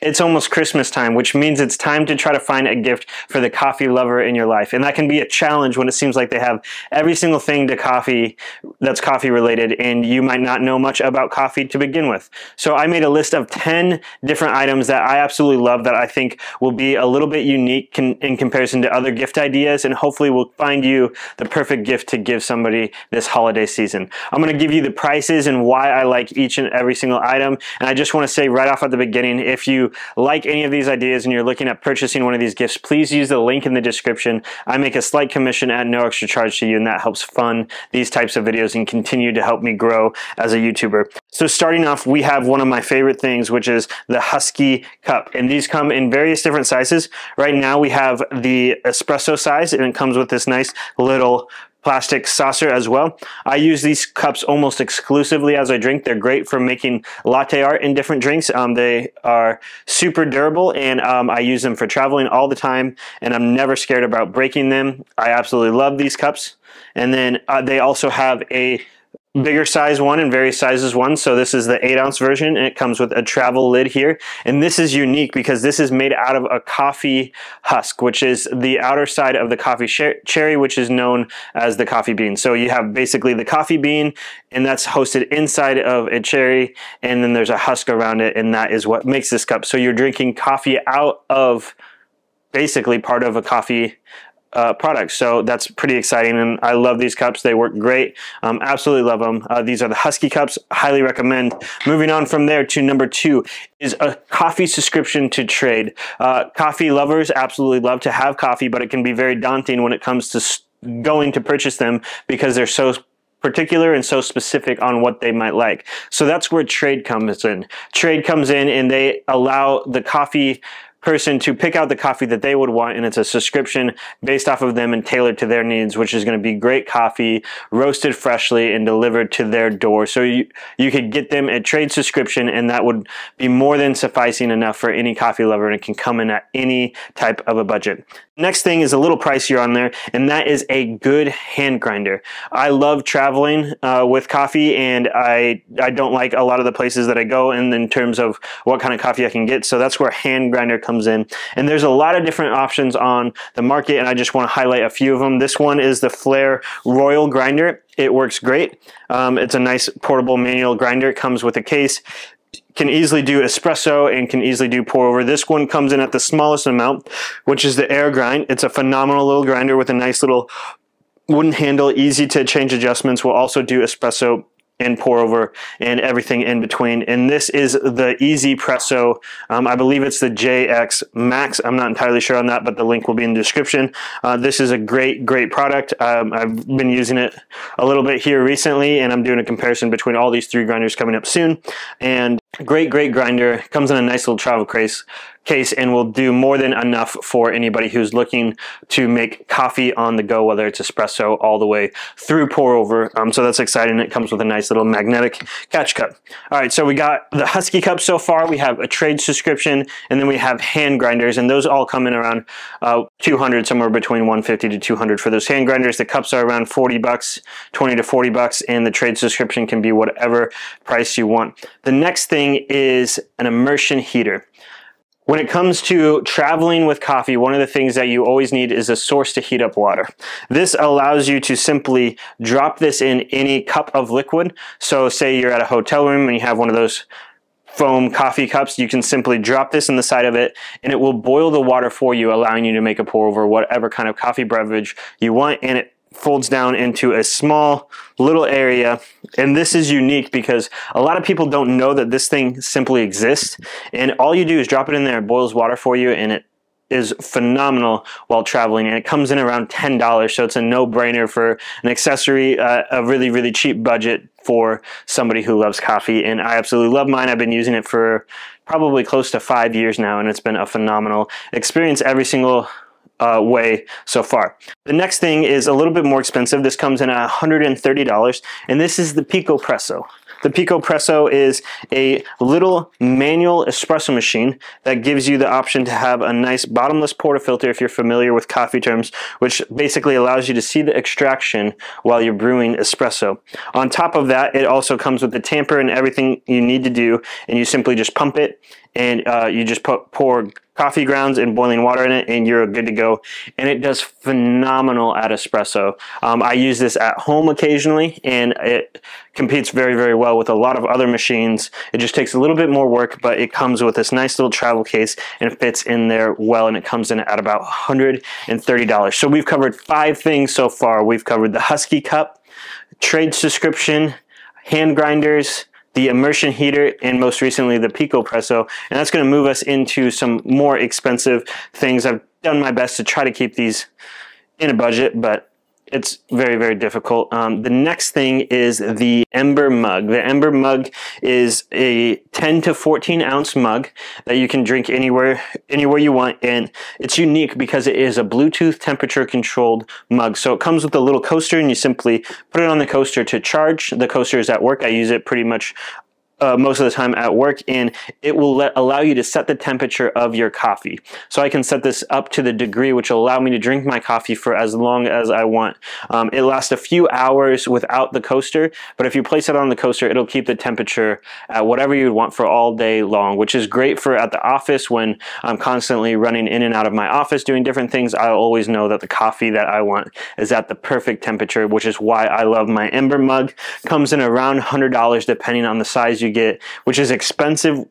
it's almost Christmas time, which means it's time to try to find a gift for the coffee lover in your life. And that can be a challenge when it seems like they have every single thing to coffee that's coffee related, and you might not know much about coffee to begin with. So I made a list of 10 different items that I absolutely love that I think will be a little bit unique in comparison to other gift ideas, and hopefully will find you the perfect gift to give somebody this holiday season. I'm going to give you the prices and why I like each and every single item. And I just want to say right off at the beginning, if you like any of these ideas and you're looking at purchasing one of these gifts, please use the link in the description. I make a slight commission at no extra charge to you, and that helps fund these types of videos and continue to help me grow as a YouTuber. So starting off, we have one of my favorite things, which is the Husky Cup. And these come in various different sizes. Right now we have the espresso size, and it comes with this nice little plastic saucer as well. I use these cups almost exclusively as I drink. They're great for making latte art in different drinks. They are super durable, and I use them for traveling all the time, and I'm never scared about breaking them. I absolutely love these cups. And then they also have a bigger size one and various sizes one. So this is the 8-ounce version, and it comes with a travel lid here. And this is unique because this is made out of a coffee husk, which is the outer side of the coffee cherry, which is known as the coffee bean. So you have basically the coffee bean, and that's hosted inside of a cherry, and then there's a husk around it, and that is what makes this cup. So you're drinking coffee out of basically part of a coffee product. So that's pretty exciting, and I love these cups. They work great. Absolutely love them. These are the Husky Cups. Highly recommend. Moving on from there to number 2 is a coffee subscription to trade. Coffee lovers absolutely love to have coffee, but it can be very daunting when it comes to going to purchase them because they're so particular and so specific on what they might like. So that's where trade comes in. Trade comes in, and they allow the coffee person to pick out the coffee that they would want, and it's a subscription based off of them and tailored to their needs, which is going to be great coffee, roasted freshly and delivered to their door. So you could get them a trade subscription, and that would be more than sufficing enough for any coffee lover, and it can come in at any type of a budget. Next thing is a little pricier on there, and that is a good hand grinder. I love traveling with coffee, and I don't like a lot of the places that I go in terms of what kind of coffee I can get. So that's where hand grinder comes in. And there's a lot of different options on the market, and I just want to highlight a few of them. This one is the Flair Royal Grinder. It works great. It's a nice portable manual grinder. It comes with a case. Can easily do espresso and can easily do pour over. This one comes in at the smallest amount, which is the air grind. It's a phenomenal little grinder with a nice little wooden handle, easy to change adjustments. Will also do espresso and pour over and everything in between. And this is the Easy Presso. I believe it's the JX Max. I'm not entirely sure on that, but the link will be in the description. This is a great product. I've been using it a little bit here recently, and I'm doing a comparison between all these 3 grinders coming up soon. And great grinder. Comes in a nice little travel case and will do more than enough for anybody who's looking to make coffee on the go, whether it's espresso all the way through pour over. So that's exciting. It comes with a nice little magnetic catch cup. All right, so we got the Husky Cup so far. We have a trade subscription, and then we have hand grinders, and those all come in around 200, somewhere between 150 to 200 for those hand grinders. The cups are around 40 bucks, 20 to 40 bucks, and the trade subscription can be whatever price you want. The next thing is an immersion heater. When it comes to traveling with coffee, one of the things that you always need is a source to heat up water. This allows you to simply drop this in any cup of liquid. So say you're at a hotel room and you have one of those foam coffee cups, you can simply drop this in the side of it, and it will boil the water for you, allowing you to make a pour over whatever kind of coffee beverage you want, and it folds down into a small little area. And this is unique because a lot of people don't know that this thing simply exists, and all you do is drop it in there, it boils water for you, and it is phenomenal while traveling, and it comes in around $10, so it's a no-brainer for an accessory, a really cheap budget for somebody who loves coffee. And I absolutely love mine. I've been using it for probably close to 5 years now, and it's been a phenomenal experience every single way so far. The next thing is a little bit more expensive. This comes in at $130, and this is the Pico Presto. The Pico Presto is a little manual espresso machine that gives you the option to have a nice bottomless portafilter, if you're familiar with coffee terms, which basically allows you to see the extraction while you're brewing espresso. On top of that, it also comes with the tamper and everything you need to do, and you simply just pump it, and you just pour coffee grounds and boiling water in it, and you're good to go. And it does phenomenal at espresso. I use this at home occasionally, and it competes very, very well with a lot of other machines. It just takes a little bit more work, but it comes with this nice little travel case and fits in there well, and it comes in at about $130. So we've covered 5 things so far. We've covered the Husky Cup, trade subscription, hand grinders, the Immersion Heater, and most recently the Pico Presto. And that's going to move us into some more expensive things. I've done my best to try to keep these in a budget, but it's very, very difficult. The next thing is the Ember Mug. The Ember Mug is a 10 to 14 ounce mug that you can drink anywhere you want, and it's unique because it is a Bluetooth temperature controlled mug. So it comes with a little coaster, and you simply put it on the coaster to charge. The coaster is at work. I use it pretty much most of the time at work, and it will allow you to set the temperature of your coffee. So I can set this up to the degree which will allow me to drink my coffee for as long as I want. It lasts a few hours without the coaster, but if you place it on the coaster, it'll keep the temperature at whatever you want for all day long, which is great for at the office when I'm constantly running in and out of my office doing different things. I'll always know that the coffee that I want is at the perfect temperature, which is why I love my Ember Mug. Comes in around $100 depending on the size you get, which is expensive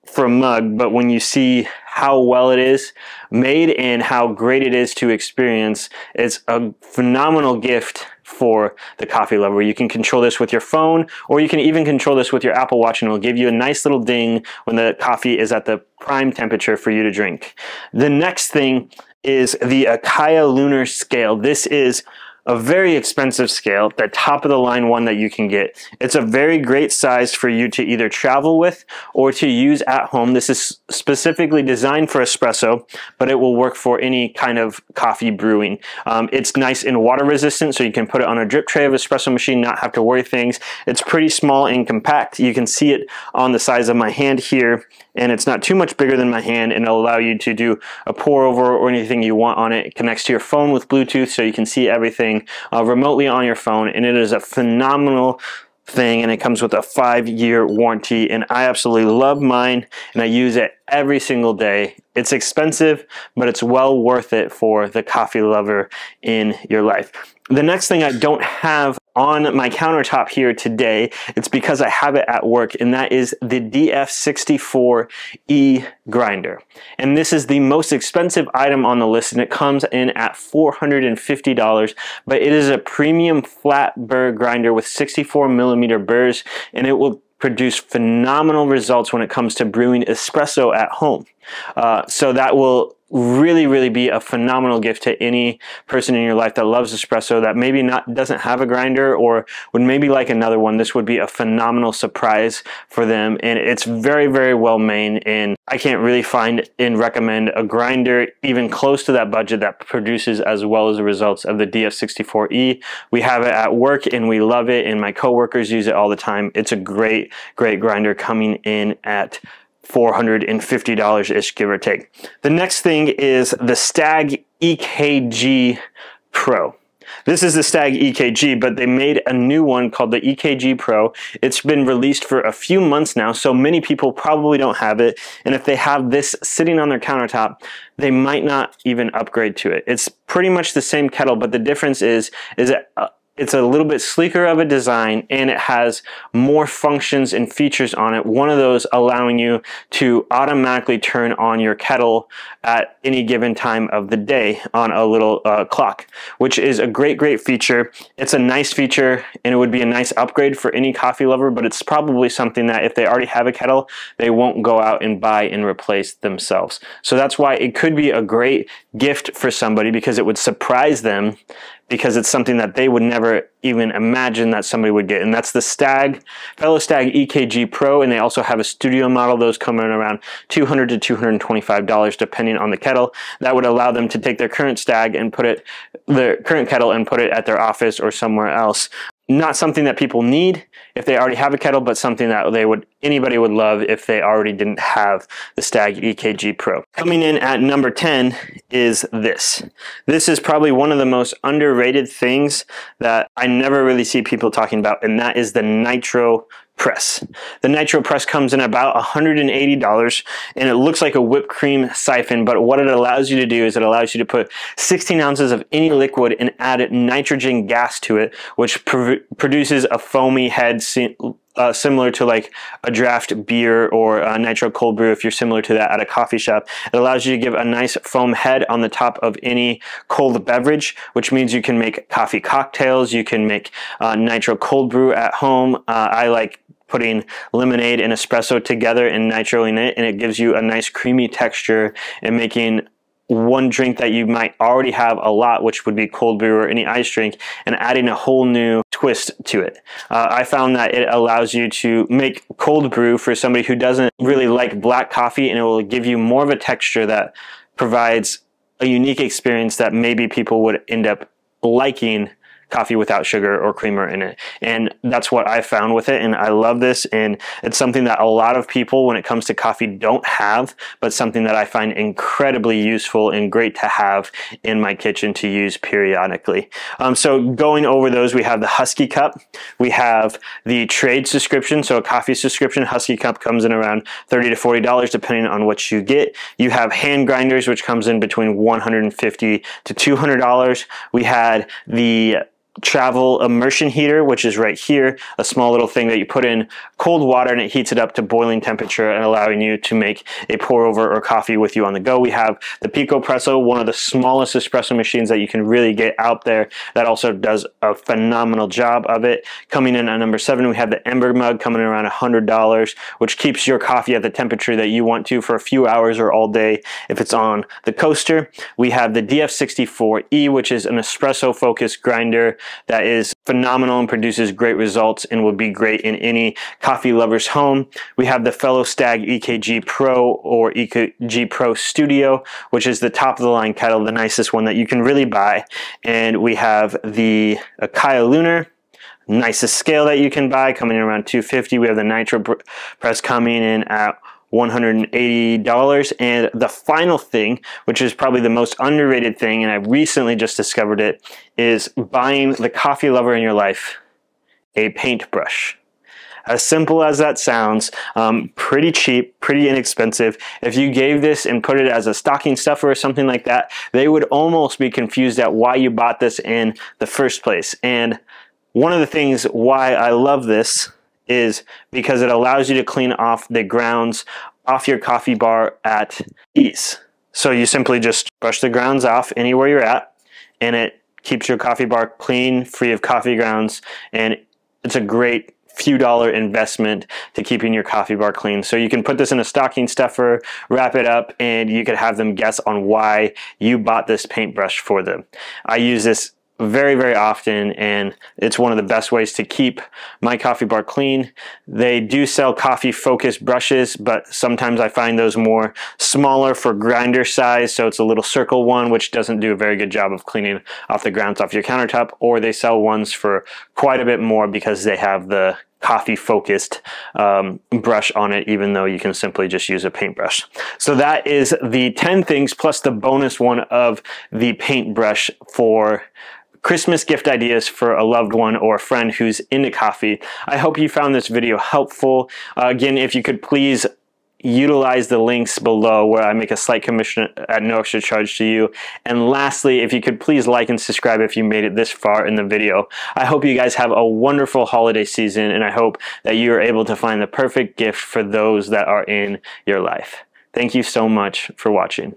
for a mug, but when you see how well it is made and how great it is to experience, it's a phenomenal gift for the coffee lover. You can control this with your phone, or you can even control this with your Apple Watch, and it'll give you a nice little ding when the coffee is at the prime temperature for you to drink. The next thing is the Akaya Lunar Scale. This is a very expensive scale, the top of the line one that you can get. It's a very great size for you to either travel with or to use at home. This is specifically designed for espresso, but it will work for any kind of coffee brewing. It's nice and water resistant, so you can put it on a drip tray of espresso machine, not have to worry things. It's pretty small and compact. You can see it on the size of my hand here, and it's not too much bigger than my hand, and it'll allow you to do a pour over or anything you want on it. It connects to your phone with Bluetooth, so you can see everything remotely on your phone, and it is a phenomenal thing, and it comes with a 5-year warranty, and I absolutely love mine, and I use it every single day. It's expensive, but it's well worth it for the coffee lover in your life. The next thing I don't have on my countertop here today, it's because I have it at work, and that is the DF64E grinder. And this is the most expensive item on the list, and it comes in at $450, but it is a premium flat burr grinder with 64 millimeter burrs, and it will produce phenomenal results when it comes to brewing espresso at home. So that will really be a phenomenal gift to any person in your life that loves espresso, that maybe doesn't have a grinder or would maybe like another one. This would be a phenomenal surprise for them, and it's very well made, and I can't really find and recommend a grinder even close to that budget that produces as well as the results of the DF64E. We have it at work and we love it, and my coworkers use it all the time. It's a great grinder, coming in at $450-ish, give or take. The next thing is the Stag EKG Pro. This is the Stag EKG, but they made a new one called the EKG Pro. It's been released for a few months now, so many people probably don't have it, and if they have this sitting on their countertop, they might not even upgrade to it. It's pretty much the same kettle, but the difference is that it's a little bit sleeker of a design, and it has more functions and features on it. One of those allowing you to automatically turn on your kettle at any given time of the day on a little clock, which is a great feature. It's a nice feature, and it would be a nice upgrade for any coffee lover, but it's probably something that if they already have a kettle, they won't go out and buy and replace themselves. So that's why it could be a great gift for somebody, because it would surprise them, because it's something that they would never even imagine that somebody would get. And that's the fellow Stag EKG Pro, and they also have a studio model. Those come in around $200 to $225 depending on the kettle. That would allow them to take their current Stag and their current kettle and put it at their office or somewhere else. Not something that people need if they already have a kettle, but something that they would anybody would love if they already didn't have the Stag EKG Pro. Coming in at number 10 is this. This is probably one of the most underrated things that I never really see people talking about, and that is the Nitro Press. The Nitro Press comes in about $180, and it looks like a whipped cream siphon, but what it allows you to do is it allows you to put 16 ounces of any liquid and add nitrogen gas to it, which produces a foamy head similar to like a draft beer or a nitro cold brew if you're similar to that at a coffee shop. It allows you to give a nice foam head on the top of any cold beverage, which means you can make coffee cocktails, you can make nitro cold brew at home. I like putting lemonade and espresso together and nitroing it, and it gives you a nice creamy texture and making one drink that you might already have a lot, which would be cold brew or any ice drink, and adding a whole new twist to it. I found that it allows you to make cold brew for somebody who doesn't really like black coffee, and it will give you more of a texture that provides a unique experience that maybe people would end up liking coffee without sugar or creamer in it. And that's what I found with it, and I love this, and it's something that a lot of people when it comes to coffee don't have, but something that I find incredibly useful and great to have in my kitchen to use periodically. So going over those, we have the Husky Cup, we have the trade subscription, so a coffee subscription. Husky Cup comes in around $30 to $40 depending on what you get. You have hand grinders, which comes in between $150 to $200. We had the travel immersion heater, which is right here, a small little thing that you put in cold water and it heats it up to boiling temperature and allowing you to make a pour over or coffee with you on the go. We have the Pico Presto, one of the smallest espresso machines that you can really get out there, that also does a phenomenal job of it. Coming in at number 7, we have the Ember Mug coming in around $100, which keeps your coffee at the temperature that you want to for a few hours or all day if it's on the coaster. We have the DF64E, which is an espresso focused grinder that is phenomenal and produces great results and will be great in any coffee lover's home. We have the fellow Stag EKG Pro or EKG Pro Studio, which is the top of the line kettle, the nicest one that you can really buy. And we have the Kaya Lunar, nicest scale that you can buy, coming in around $250. We have the Nitro Press coming in at $180. And the final thing, which is probably the most underrated thing, and I recently just discovered it, is buying the coffee lover in your life a paintbrush. As simple as that sounds, pretty cheap, pretty inexpensive. If you gave this and put it as a stocking stuffer or something like that, they would almost be confused at why you bought this in the first place. And one of the things why I love this is because it allows you to clean off the grounds off your coffee bar at ease. So you simply just brush the grounds off anywhere you're at, and it keeps your coffee bar clean, free of coffee grounds, and it's a great few dollar investment to keeping your coffee bar clean. So you can put this in a stocking stuffer, wrap it up, and you could have them guess on why you bought this paintbrush for them. I use this very, very often, and it's one of the best ways to keep my coffee bar clean. They do sell coffee focused brushes, but sometimes I find those more smaller for grinder size, so it's a little circle one, which doesn't do a very good job of cleaning off the grounds off your countertop, or they sell ones for quite a bit more because they have the coffee focused brush on it, even though you can simply just use a paintbrush. So that is the 10 things plus the bonus one of the paintbrush for Christmas gift ideas for a loved one or a friend who's into coffee. I hope you found this video helpful. Again, if you could please utilize the links below where I make a slight commission at no extra charge to you. And lastly, if you could please like and subscribe if you made it this far in the video. I hope you guys have a wonderful holiday season, and I hope that you are able to find the perfect gift for those that are in your life. Thank you so much for watching.